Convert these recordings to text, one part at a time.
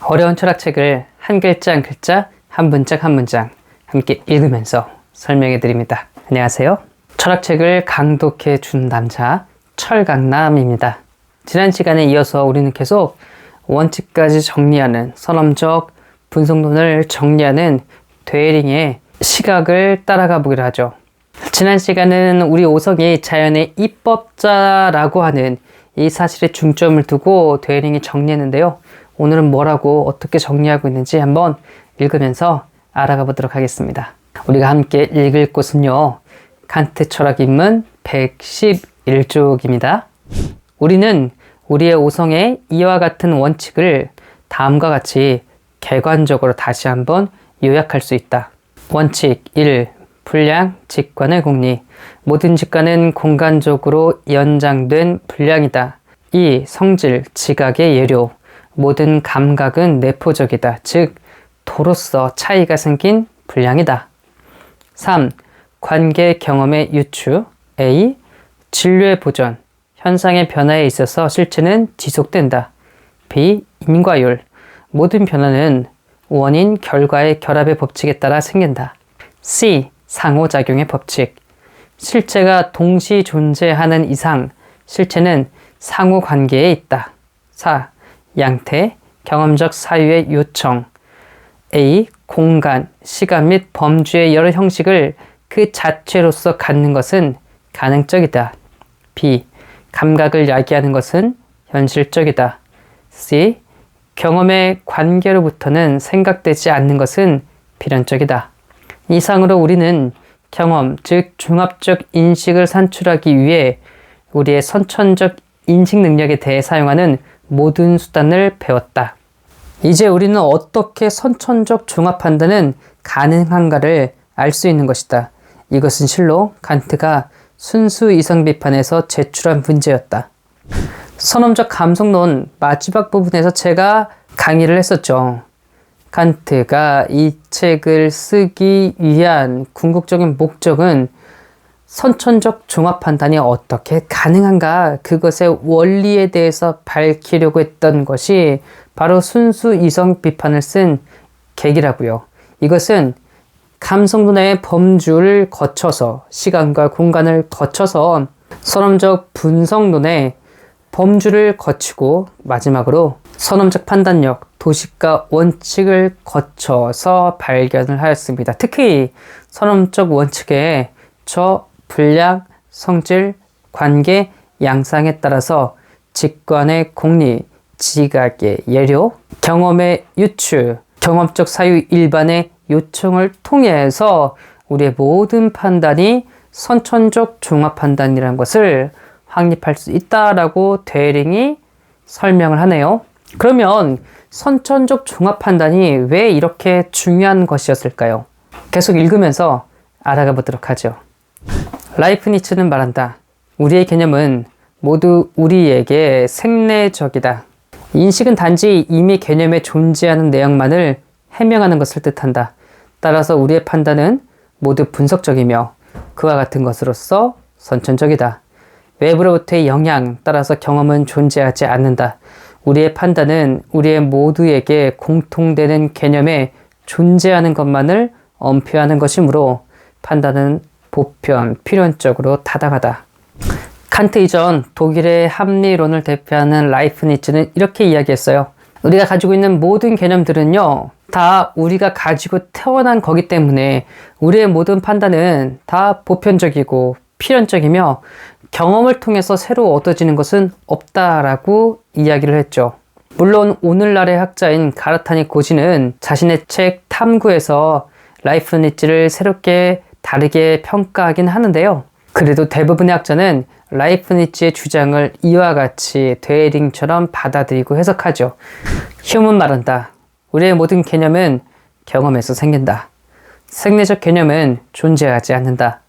어려운 철학책을 한 글자 한 글자, 한 문장 한 문장 함께 읽으면서 설명해 드립니다. 안녕하세요. 철학책을 강독해 준 남자 철강남입니다. 지난 시간에 이어서 우리는 계속 원칙까지 정리하는 선험적 분석론을 정리하는 되링의 시각을 따라가 보기로 하죠. 지난 시간은 우리 오성이 자연의 입법자라고 하는 이 사실에 중점을 두고 되링이 정리했는데요. 오늘은 뭐라고 어떻게 정리하고 있는지 한번 읽으면서 알아가 보도록 하겠습니다. 우리가 함께 읽을 곳은요, 칸트 철학 입문 111쪽입니다. 우리는 우리의 오성의 이와 같은 원칙을 다음과 같이 객관적으로 다시 한번 요약할 수 있다. 원칙 1. 분량, 직관의 공리. 모든 직관은 공간적으로 연장된 분량이다. 2. 성질, 지각의 예료. 모든 감각은 내포적이다. 즉, 도로서 차이가 생긴 분량이다. 3. 관계 경험의 유추. A. 진료의 보전. 현상의 변화에 있어서 실체는 지속된다. B. 인과율. 모든 변화는 원인, 결과의 결합의 법칙에 따라 생긴다. C. 상호작용의 법칙. 실체가 동시 존재하는 이상 실체는 상호관계에 있다. 4. 양태, 경험적 사유의 요청. A. 공간, 시간 및 범주의 여러 형식을 그 자체로서 갖는 것은 가능적이다. B. 감각을 야기하는 것은 현실적이다. C. 경험의 관계로부터는 생각되지 않는 것은 필연적이다. 이상으로 우리는 경험, 즉 종합적 인식을 산출하기 위해 우리의 선천적 인식 능력에 대해 사용하는 모든 수단을 배웠다. 이제 우리는 어떻게 선천적 종합 판단은 가능한가를 알 수 있는 것이다. 이것은 실로 칸트가 순수 이성 비판에서 제출한 문제였다. 선험적 감성론 마지막 부분에서 제가 강의를 했었죠. 칸트가 이 책을 쓰기 위한 궁극적인 목적은 선천적 종합 판단이 어떻게 가능한가, 그것의 원리에 대해서 밝히려고 했던 것이 바로 순수 이성 비판을 쓴 계기라고요. 이것은 감성론의 범주를 거쳐서, 시간과 공간을 거쳐서 선험적 분석론의 범주를 거치고 마지막으로 선험적 판단력, 도식과 원칙을 거쳐서 발견을 하였습니다. 특히 선험적 원칙의 저, 분량, 성질, 관계, 양상에 따라서 직관의 공리, 지각의 예료, 경험의 유추, 경험적 사유 일반의 요청을 통해서 우리의 모든 판단이 선천적 종합 판단이라는 것을 확립할 수 있다라고 되링이 설명을 하네요. 그러면 선천적 종합 판단이 왜 이렇게 중요한 것이었을까요? 계속 읽으면서 알아가 보도록 하죠. 라이프니츠는 말한다. 우리의 개념은 모두 우리에게 생내적이다. 인식은 단지 이미 개념에 존재하는 내용만을 해명하는 것을 뜻한다. 따라서 우리의 판단은 모두 분석적이며 그와 같은 것으로서 선천적이다. 외부로부터의 영향 따라서 경험은 존재하지 않는다. 우리의 판단은 우리의 모두에게 공통되는 개념에 존재하는 것만을 엄표하는 것이므로 판단은 보편, 필연적으로 타당하다. 칸트 이전 독일의 합리론을 대표하는 라이프니츠는 이렇게 이야기했어요. 우리가 가지고 있는 모든 개념들은요, 다 우리가 가지고 태어난 거기 때문에 우리의 모든 판단은 다 보편적이고 필연적이며 경험을 통해서 새로 얻어지는 것은 없다라고 이야기를 했죠. 물론 오늘날의 학자인 가르타니 고지는 자신의 책 탐구에서 라이프니츠를 새롭게 다르게 평가하긴 하는데요. 그래도 대부분의 학자는 라이프니츠의 주장을 이와 같이 되링처럼 받아들이고 해석하죠. 휴먼 말한다. 우리의 모든 개념은 경험에서 생긴다. 생리적 개념은 존재하지 않는다.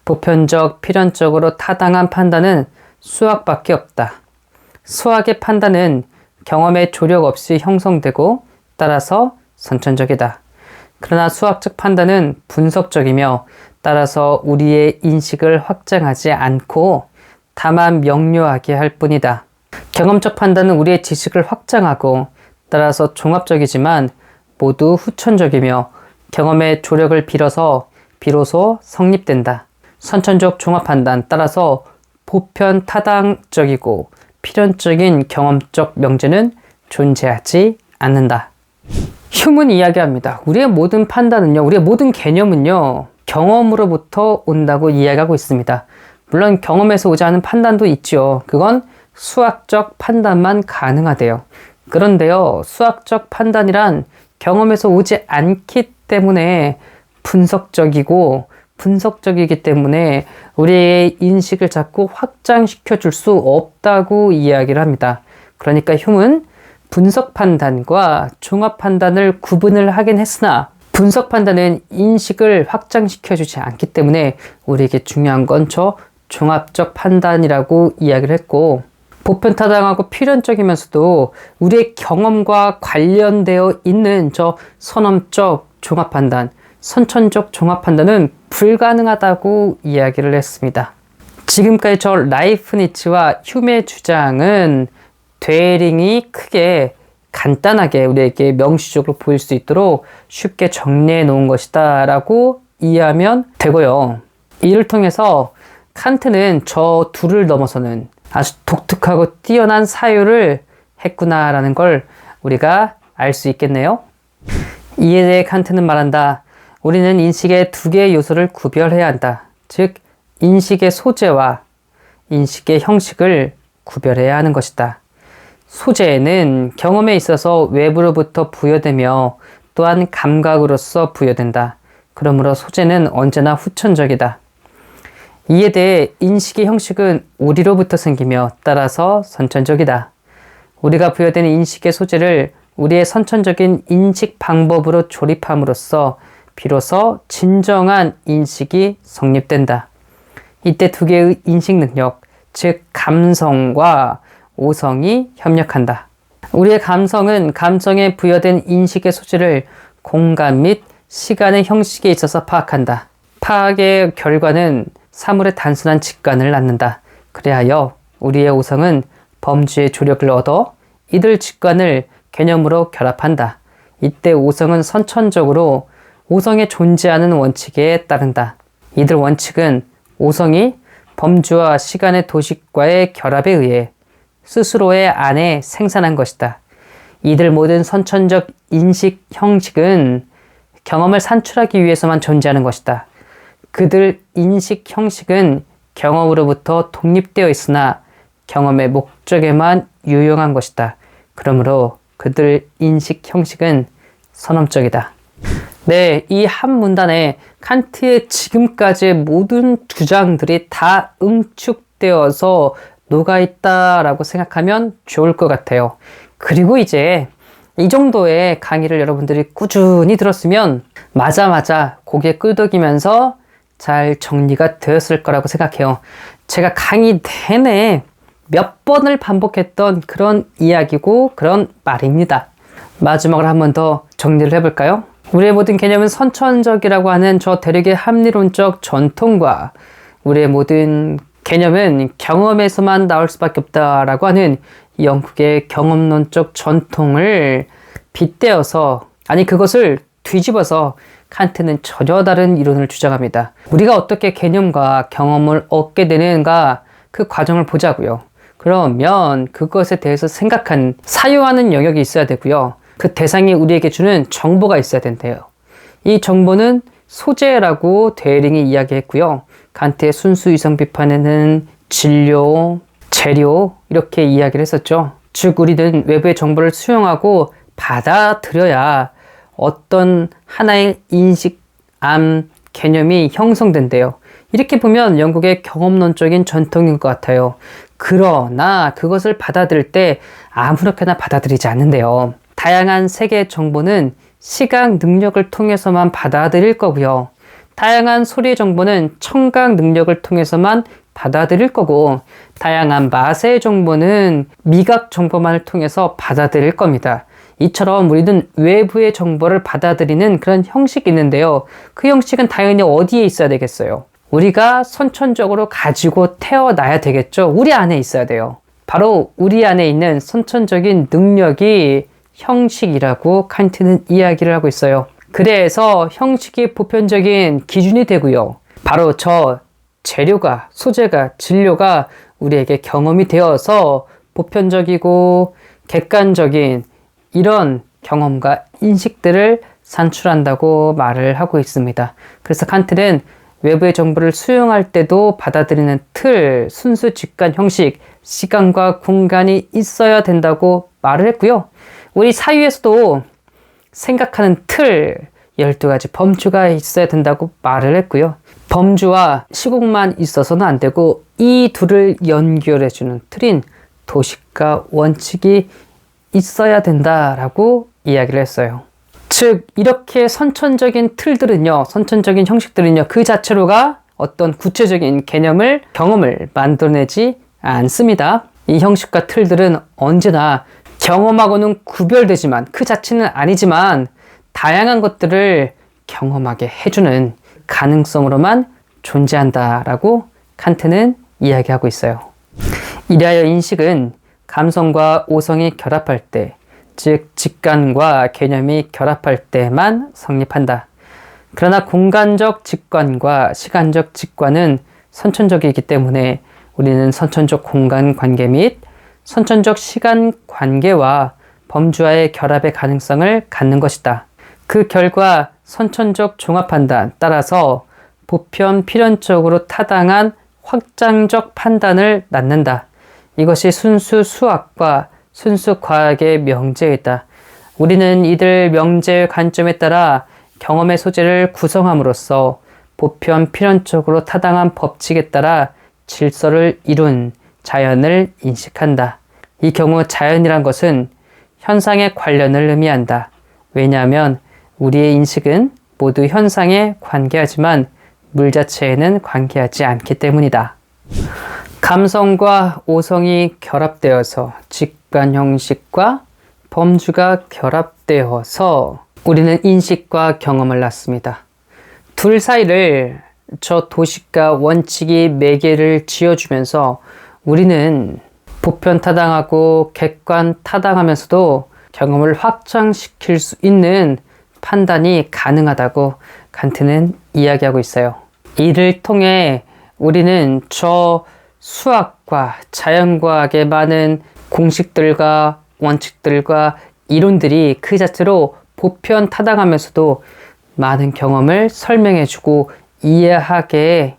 보편적, 필연적으로 타당한 판단은 수학밖에 없다. 수학의 판단은 경험의 조력 없이 형성되고 따라서 선천적이다. 그러나 수학적 판단은 분석적이며 따라서 우리의 인식을 확장하지 않고 다만 명료하게 할 뿐이다. 경험적 판단은 우리의 지식을 확장하고 따라서 종합적이지만 모두 후천적이며 경험의 조력을 빌어서 비로소 성립된다. 선천적 종합판단 따라서 보편 타당적이고 필연적인 경험적 명제는 존재하지 않는다. 휴문이 이야기합니다. 우리의 모든 판단은요, 우리의 모든 개념은요, 경험으로부터 온다고 이야기하고 있습니다. 물론 경험에서 오지 않은 판단도 있죠. 그건 수학적 판단만 가능하대요. 그런데요, 수학적 판단이란 경험에서 오지 않기 때문에 분석적이기 때문에 우리의 인식을 자꾸 확장시켜 줄 수 없다고 이야기를 합니다. 그러니까 흉은 분석 판단과 종합 판단을 구분을 하긴 했으나 분석 판단은 인식을 확장시켜 주지 않기 때문에 우리에게 중요한 건 저 종합적 판단이라고 이야기를 했고, 보편타당하고 필연적이면서도 우리의 경험과 관련되어 있는 저 선험적 종합판단, 선천적 종합판단은 불가능하다고 이야기를 했습니다. 지금까지 저 라이프니츠와 휴메의 주장은 되링이 크게 간단하게 우리에게 명시적으로 보일 수 있도록 쉽게 정리해 놓은 것이다 라고 이해하면 되고요. 이를 통해서 칸트는 저 둘을 넘어서는 아주 독특하고 뛰어난 사유를 했구나라는 걸 우리가 알 수 있겠네요. 이에 대해 칸트는 말한다. 우리는 인식의 두 개의 요소를 구별해야 한다. 즉, 인식의 소재와 인식의 형식을 구별해야 하는 것이다. 소재는 경험에 있어서 외부로부터 부여되며 또한 감각으로서 부여된다. 그러므로 소재는 언제나 후천적이다. 이에 대해 인식의 형식은 우리로부터 생기며 따라서 선천적이다. 우리가 부여되는 인식의 소재를 우리의 선천적인 인식 방법으로 조립함으로써 비로소 진정한 인식이 성립된다. 이때 두 개의 인식 능력, 즉 감성과 오성이 협력한다. 우리의 감성은 감성에 부여된 인식의 소재를 공간 및 시간의 형식에 있어서 파악한다. 파악의 결과는 사물의 단순한 직관을 낳는다. 그리하여 우리의 오성은 범주의 조력을 얻어 이들 직관을 개념으로 결합한다. 이때 오성은 선천적으로 오성에 존재하는 원칙에 따른다. 이들 원칙은 오성이 범주와 시간의 도식과의 결합에 의해 스스로의 안에 생산한 것이다. 이들 모든 선천적 인식 형식은 경험을 산출하기 위해서만 존재하는 것이다. 그들 인식 형식은 경험으로부터 독립되어 있으나 경험의 목적에만 유용한 것이다. 그러므로 그들 인식 형식은 선험적이다. 네, 이 한 문단에 칸트의 지금까지의 모든 주장들이 다 응축되어서 녹아있다라고 생각하면 좋을 것 같아요. 그리고 이제 이 정도의 강의를 여러분들이 꾸준히 들었으면 맞아 고개 끄덕이면서 잘 정리가 되었을 거라고 생각해요. 제가 강의 내내 몇 번을 반복했던 그런 이야기고 그런 말입니다. 마지막으로 한 번 더 정리를 해볼까요? 우리의 모든 개념은 선천적이라고 하는 저 대륙의 합리론적 전통과 우리의 모든 개념은 경험에서만 나올 수밖에 없다라고 하는 영국의 경험론적 전통을 빗대어서, 아니 그것을 뒤집어서 칸트는 전혀 다른 이론을 주장합니다. 우리가 어떻게 개념과 경험을 얻게 되는가 그 과정을 보자고요. 그러면 그것에 대해서 생각한 사유하는 영역이 있어야 되고요. 그 대상이 우리에게 주는 정보가 있어야 된대요. 이 정보는 소재라고 데링이 이야기했고요. 칸트의 순수 이성 비판에는 진료, 재료 이렇게 이야기를 했었죠. 즉 우리는 외부의 정보를 수용하고 받아들여야 어떤 하나의 인식, 개념이 형성된대요. 이렇게 보면 영국의 경험론적인 전통인 것 같아요. 그러나 그것을 받아들일 때 아무렇게나 받아들이지 않는데요. 다양한 세계의 정보는 시각 능력을 통해서만 받아들일 거고요. 다양한 소리의 정보는 청각 능력을 통해서만 받아들일 거고, 다양한 맛의 정보는 미각 정보만을 통해서 받아들일 겁니다. 이처럼 우리는 외부의 정보를 받아들이는 그런 형식이 있는데요. 그 형식은 당연히 어디에 있어야 되겠어요? 우리가 선천적으로 가지고 태어나야 되겠죠. 우리 안에 있어야 돼요. 바로 우리 안에 있는 선천적인 능력이 형식이라고 칸트는 이야기를 하고 있어요. 그래서 형식이 보편적인 기준이 되고요. 바로 저 재료가, 소재가, 진료가 우리에게 경험이 되어서 보편적이고 객관적인 이런 경험과 인식들을 산출한다고 말을 하고 있습니다. 그래서 칸트는 외부의 정보를 수용할 때도 받아들이는 틀, 순수 직관 형식, 시간과 공간이 있어야 된다고 말을 했고요. 우리 사유에서도 생각하는 틀, 12가지 범주가 있어야 된다고 말을 했고요. 범주와 시공만 있어서는 안 되고 이 둘을 연결해주는 틀인 도식과 원칙이 있어야 된다라고 이야기를 했어요. 즉 이렇게 선천적인 틀들은요, 선천적인 형식들은요, 그 자체로가 어떤 구체적인 개념을, 경험을 만들어내지 않습니다. 이 형식과 틀들은 언제나 경험하고는 구별되지만, 그 자체는 아니지만 다양한 것들을 경험하게 해주는 가능성으로만 존재한다라고 칸트는 이야기하고 있어요. 이리하여 인식은 감성과 오성이 결합할 때, 즉 직관과 개념이 결합할 때만 성립한다. 그러나 공간적 직관과 시간적 직관은 선천적이기 때문에 우리는 선천적 공간 관계 및 선천적 시간 관계와 범주와의 결합의 가능성을 갖는 것이다. 그 결과 선천적 종합 판단 따라서 보편 필연적으로 타당한 확장적 판단을 낳는다. 이것이 순수 수학과 순수 과학의 명제이다. 우리는 이들 명제의 관점에 따라 경험의 소재를 구성함으로써 보편 필연적으로 타당한 법칙에 따라 질서를 이룬 자연을 인식한다. 이 경우 자연이란 것은 현상의 관련을 의미한다. 왜냐하면 우리의 인식은 모두 현상에 관계하지만 물 자체에는 관계하지 않기 때문이다. 감성과 오성이 결합되어서 직관 형식과 범주가 결합되어서 우리는 인식과 경험을 낳습니다. 둘 사이를 저 도식과 원칙이 매개를 지어주면서 우리는 보편 타당하고 객관 타당하면서도 경험을 확장시킬 수 있는 판단이 가능하다고 칸트는 이야기하고 있어요. 이를 통해 우리는 저 수학과 자연과학의 많은 공식들과 원칙들과 이론들이 그 자체로 보편 타당하면서도 많은 경험을 설명해주고 이해하게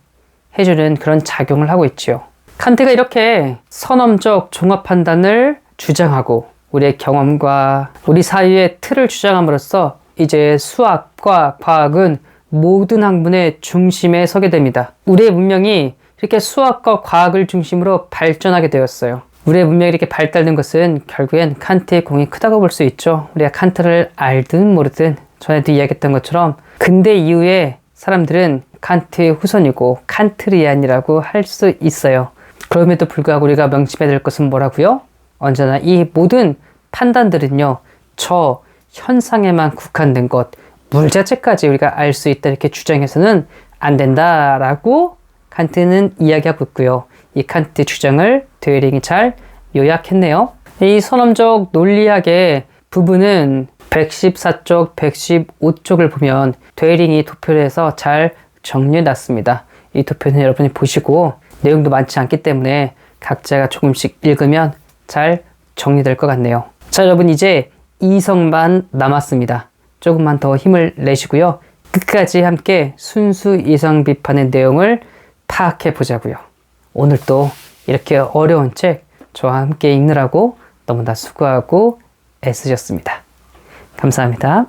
해주는 그런 작용을 하고 있죠. 칸트가 이렇게 선험적 종합 판단을 주장하고 우리의 경험과 우리 사이의 틀을 주장함으로써 이제 수학과 과학은 모든 학문의 중심에 서게 됩니다. 우리의 문명이 이렇게 수학과 과학을 중심으로 발전하게 되었어요. 우리의 문명이 이렇게 발달된 것은 결국엔 칸트의 공이 크다고 볼 수 있죠. 우리가 칸트를 알든 모르든 전에도 이야기했던 것처럼 근대 이후에 사람들은 칸트의 후손이고 칸트리안이라고 할 수 있어요. 그럼에도 불구하고 우리가 명심해야 될 것은 뭐라고요? 언제나 이 모든 판단들은요, 저 현상에만 국한된 것, 물 자체까지 우리가 알 수 있다 이렇게 주장해서는 안 된다라고 칸트는 이야기하고 있고요. 이 칸트 주장을 데어링이 잘 요약했네요. 이 선험적 논리학의 부분은 114쪽, 115쪽을 보면 데어링이 도표를 해서 잘 정리해 놨습니다. 이 도표는 여러분이 보시고 내용도 많지 않기 때문에 각자가 조금씩 읽으면 잘 정리될 것 같네요. 자, 여러분 이제 이성만 남았습니다. 조금만 더 힘을 내시고요. 끝까지 함께 순수 이성 비판의 내용을 파악해 보자고요. 오늘 또 이렇게 어려운 책 저와 함께 읽느라고 너무나 수고하고 애쓰셨습니다. 감사합니다.